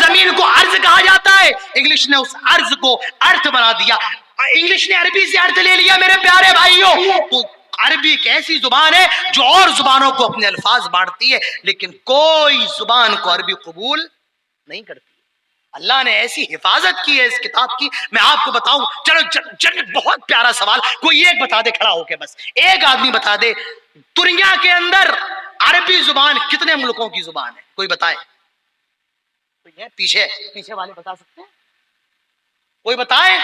زمین کو ارض کہا جاتا ہے، انگلش نے اس ارض کو ارتھ بنا دیا، انگلش نے عربی سے ارتھ لے لیا۔ میرے پیارے بھائیوں، تو عربی ایک ایسی زبان ہے جو اور زبانوں کو اپنے الفاظ بانٹتی ہے، لیکن کوئی زبان کو عربی قبول نہیں کرتی۔ اللہ نے ایسی حفاظت کی ہے اس کتاب کی، میں آپ کو بتاؤں۔ چلو بہت پیارا سوال، کوئی ایک بتا دے کھڑا ہو کے، بس ایک آدمی بتا دے دنیا کے اندر عربی زبان کتنے ملکوں کی زبان ہے؟ کوئی بتائے؟ پیچھے والے بتا سکتے ہیں؟ کوئی بتائے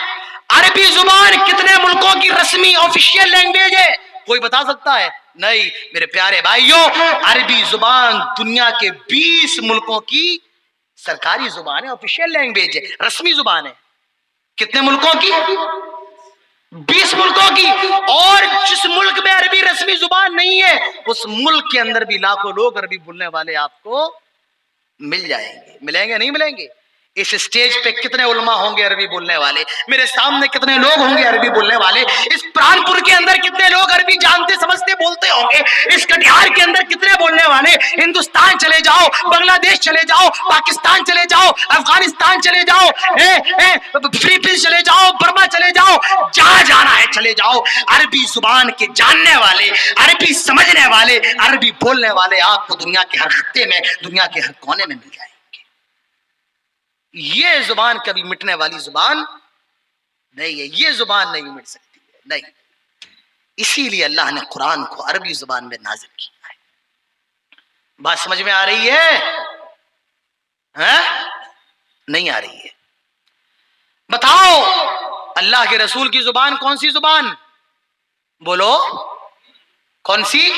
عربی زبان کتنے ملکوں کی رسمی آفیشیل لینگویج ہے؟ کوئی بتا سکتا ہے؟ نہیں۔ میرے پیارے بھائیوں، عربی زبان دنیا کے 20 ملکوں کی سرکاری زبان ہے، آفیشیل لینگویج ہے، رسمی زبان ہے۔ کتنے ملکوں کی؟ 20 ملکوں کی۔ اور جس ملک میں عربی رسمی زبان نہیں ہے اس ملک کے اندر بھی لاکھوں لوگ عربی بولنے والے آپ کو مل جائیں گے۔ ملیں گے نہیں ملیں گے؟ اس اسٹیج پہ کتنے علماء ہوں گے عربی بولنے والے؟ میرے سامنے کتنے لوگ ہوں گے عربی بولنے والے؟ اس پران پور کے اندر کتنے لوگ عربی جانتے سمجھتے بولتے ہوں گے؟ اس کٹیہار کے اندر کتنے بولنے والے؟ ہندوستان چلے جاؤ، بنگلہ دیش چلے جاؤ، پاکستان چلے جاؤ، افغانستان چلے جاؤ، فلپائن چلے جاؤ، برما چلے جاؤ، جہاں جانا ہے چلے جاؤ، عربی زبان کے جاننے والے، عربی سمجھنے والے، عربی بولنے والے آپ کو دنیا کے ہر خطے میں، دنیا کے ہر کونے میں مل جائیں گے۔ یہ زبان کبھی مٹنے والی زبان نہیں ہے، یہ زبان نہیں مٹ سکتی ہے، نہیں۔ اسی لیے اللہ نے قرآن کو عربی زبان میں نازل کیا ہے۔ بات سمجھ میں آ رہی ہے؟ نہیں آ رہی ہے؟ بتاؤ اللہ کے رسول کی زبان کون سی زبان؟ بولو کون سی؟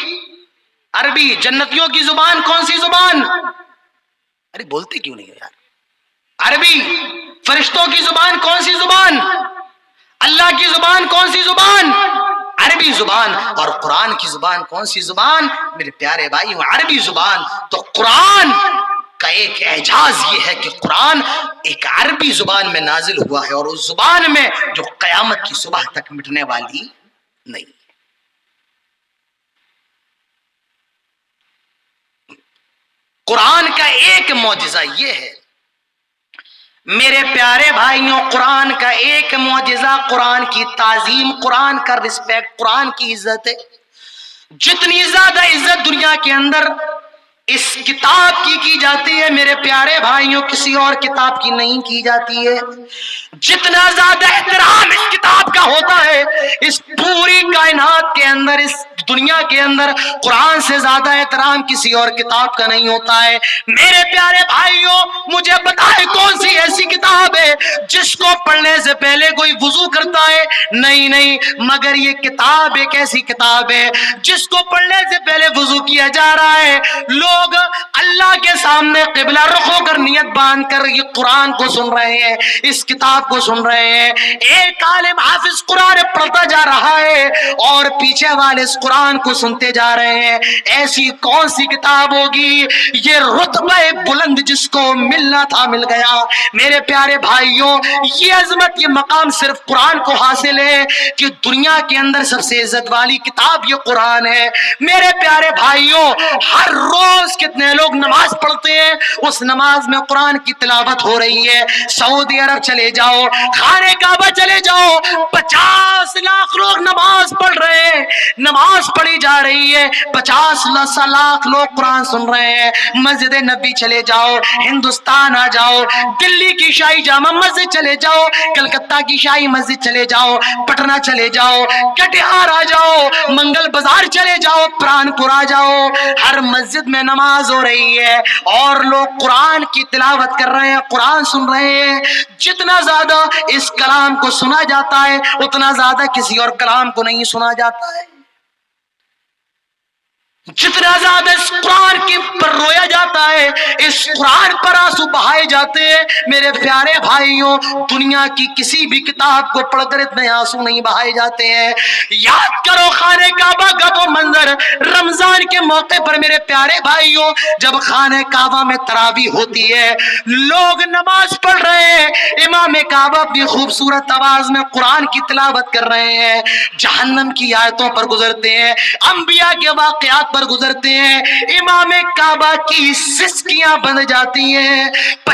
عربی۔ جنتیوں کی زبان کون سی زبان؟ ارے بولتے کیوں نہیں ہو یار؟ عربی۔ فرشتوں کی زبان کون سی زبان؟ اللہ کی زبان کون سی زبان؟ عربی زبان۔ اور قرآن کی زبان کون سی زبان؟ میرے پیارے بھائی عربی زبان۔ تو قرآن کا ایک اعجاز یہ ہے کہ قرآن ایک عربی زبان میں نازل ہوا ہے، اور اس زبان میں جو قیامت کی صبح تک مٹنے والی نہیں۔ قرآن کا ایک معجزہ یہ ہے میرے پیارے بھائیوں، قرآن کا ایک معجزہ قرآن کی تعظیم، قرآن کا رسپیکٹ، قرآن کی عزت ہے۔ جتنی زیادہ عزت دنیا کے اندر اس کتاب کی جاتی ہے میرے پیارے بھائیوں، کسی اور کتاب کی نہیں کی جاتی ہے۔ جتنا زیادہ احترام اس کتاب کا ہوتا ہے اس پوری کائنات کے اندر، اس دنیا کے اندر، قرآن سے زیادہ احترام کسی اور کتاب کا نہیں ہوتا ہے۔ میرے پیارے بھائیوں مجھے بتائے کون سی ایسی کتاب ہے جس کو پڑھنے سے پہلے کوئی وضو کرتا ہے؟ نہیں، مگر یہ کتاب ایک ایسی کتاب ہے جس کو پڑھنے سے پہلے وضو کیا جا رہا ہے۔ لوگ اللہ کے سامنے قبلہ رخ ہو کر نیت باندھ کر یہ قرآن کو سن رہے ہیں، اس کتاب کو سن رہے ہیں۔ ایک عالم حافظ قرآن پڑھتا جا رہا ہے اور پیچھے والے اس قرآن کو سنتے جا رہے ہیں۔ ایسی کون سی کتاب ہوگی؟ یہ رتبہ بلند جس کو ملنا تھا مل گیا۔ میرے پیارے بھائیوں یہ عظمت، یہ مقام صرف قرآن کو حاصل ہے کہ دنیا کے اندر سب سے عزت والی کتاب یہ قرآن ہے۔ میرے پیارے بھائیوں ہر روز کتنے لوگ نماز پڑھتے ہیں، اس نماز میں قرآن کی تلاوت ہو رہی ہے۔ سعودی عرب چلے جاؤ، خانہ کعبہ چلے جاؤ، 50 لاکھ لوگ نماز پڑھ رہے ہیں، نماز پڑھی جا رہی ہے، 50 لاکھ لوگ قرآن سن رہے ہیں۔ مسجد نبی چلے جاؤ، ہندوستان آ جاؤ، دلی کی شاہی جامع مسجد چلے جاؤ، کلکتہ کی شاہی مسجد چلے جاؤ، پٹنہ چلے جاؤ، کٹیہار آ جاؤ، منگل بازار چلے جاؤ، پران پور آ جاؤ، ہر مسجد میں نماز ہو رہی ہے اور لوگ قرآن کی تلاوت کر رہے ہیں، قرآن سن رہے ہیں۔ جتنا زیادہ اس کلام کو سنا جاتا ہے اتنا زیادہ کسی اور کلام کو نہیں سنا جاتا ہے۔ جتنا زیادہ اس قرآن کے پر رویا جاتا ہے، اس قرآن پر آنسو بہائے جاتے ہیں۔ میرے پیارے بھائیوں دنیا کی کسی بھی کتاب کو پڑھ کر اتنے آنسو نہیں بہائے جاتے ہیں۔ یاد کرو خانہ کعبہ کا وہ منظر رمضان کے موقع پر میرے پیارے بھائیوں، جب خانہ کعبہ میں تراویح ہوتی ہے، لوگ نماز پڑھ رہے ہیں، امام کعبہ اپنی خوبصورت آواز میں قرآن کی تلاوت کر رہے ہیں، جہنم کی آیتوں پر گزرتے ہیں، انبیاء کے واقعات پر گزرتے ہیں، امام کعبہ کی سسکیاں بند جاتی ہیں۔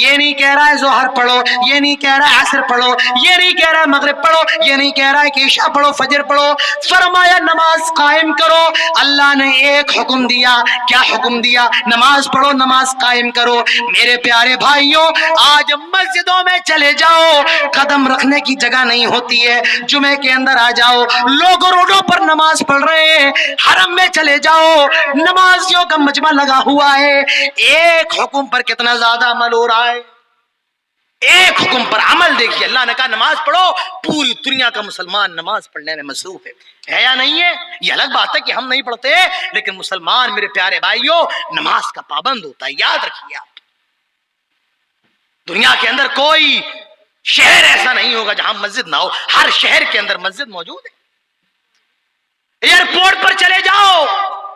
یہ نہیں کہہ رہا ہے ظہر پڑھو, یہ نہیں کہہ رہا ہے عصر پڑھو, یہ نہیں کہہ رہا ہے مغرب پڑھو, یہ نہیں کہہ رہا ہے کہ عشاء پڑھو فجر پڑھو. فرمایا نماز قائم کرو. اللہ نے ایک حکم دیا. کیا حکم دیا؟ نماز پڑھو, نماز قائم کرو. میرے پیارے بھائیوں, آج مسجدوں میں چلے جاؤ, قدم رکھنے کی جگہ نہیں ہوتی ہے. جمعے کے اندر آ جاؤ, لوگ روڈوں پر نماز پڑھ رہے ہیں. حرم میں چلے جاؤ, نمازیوں کا مجمع لگا ہوا ہے. ایک حکم پر کتنا زیادہ عمل ہو رہا ہے. ایک حکم پر عمل دیکھیے. اللہ نے کہا نماز پڑھو. پوری دنیا کا مسلمان نماز پڑھنے میں مصروف ہے یا نہیں ہے؟ یہ الگ بات ہے کہ ہم نہیں پڑھتے, لیکن مسلمان میرے پیارے بھائیوں نماز کا پابند ہوتا ہے. یاد رکھیے آپ, دنیا کے اندر کوئی شہر ایسا نہیں ہوگا جہاں مسجد نہ ہو. ہر شہر کے اندر مسجد موجود ہے. ایئرپورٹ پر چلے جاؤ,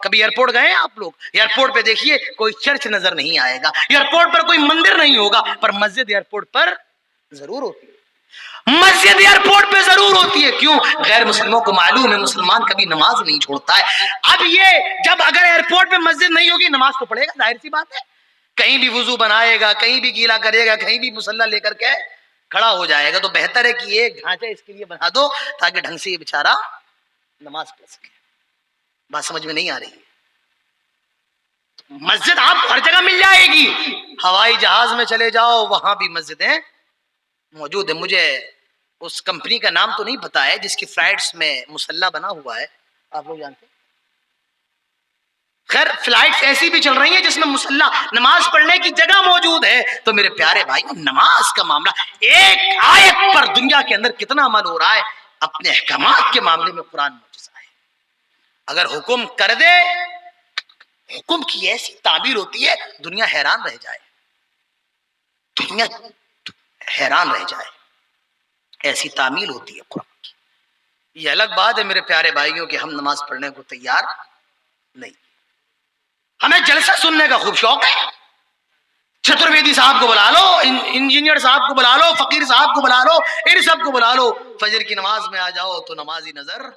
کبھی ایئرپورٹ گئے آپ لوگ؟ ایئرپورٹ پہ دیکھیے کوئی چرچ نظر نہیں آئے گا, ایئرپورٹ پر کوئی مندر نہیں ہوگا, پر مسجد ایئرپورٹ پر ضرور ہوتی ہے. مسجد ایئرپورٹ پہ ضرور ہوتی ہے. کیوں؟ غیر مسلموں کو معلوم ہے مسلمان کبھی نماز نہیں چھوڑتا ہے. اب یہ جب اگر ایئرپورٹ پہ مسجد نہیں ہوگی نماز تو پڑھے گا, ظاہر سی بات ہے. کہیں بھی وضو بنائے گا, کہیں بھی گیلا کرے گا, کہیں بھی مصلی لے کر کے کھڑا ہو جائے گا. تو بہتر ہے کہ ایک ڈھانچہ اس کے لیے بنا دو تاکہ ڈھنگ سے یہ بیچارہ نماز پڑھ سکے. بات سمجھ میں نہیں آ رہی ہے؟ مسجد آپ ہر جگہ مل جائے گی. ہوائی جہاز میں چلے جاؤ, وہاں بھی مسجدیں موجود ہیں. مجھے اس کمپنی کا نام تو نہیں پتا ہے جس کی فلائٹس میں مصلی بنا ہوا ہے, آپ لوگ جانتے ہیں؟ خیر فلائٹس ایسی بھی چل رہی ہیں جس میں مصلی نماز پڑھنے کی جگہ موجود ہے. تو میرے پیارے بھائی نماز کا معاملہ, ایک آیت پر دنیا کے اندر کتنا عمل ہو رہا ہے. اپنے احکامات کے معاملے میں قرآن معجزہ ہے. اگر حکم کر دے, حکم کی ایسی تعبیر ہوتی ہے دنیا حیران رہ جائے, دنیا حیران رہ جائے. ایسی تعمیل ہوتی ہے قرآن کی. یہ الگ بات ہے میرے پیارے بھائیوں کہ ہم نماز پڑھنے کو تیار نہیں. ہمیں جلسہ سننے کا خوب شوق ہے. چترویدی صاحب کو بلا لو, انجینئر صاحب کو بلا لو, فقیر صاحب کو بلا لو, ان سب کو بلا لو, فجر کی نماز میں آ جاؤ تو نمازی نظر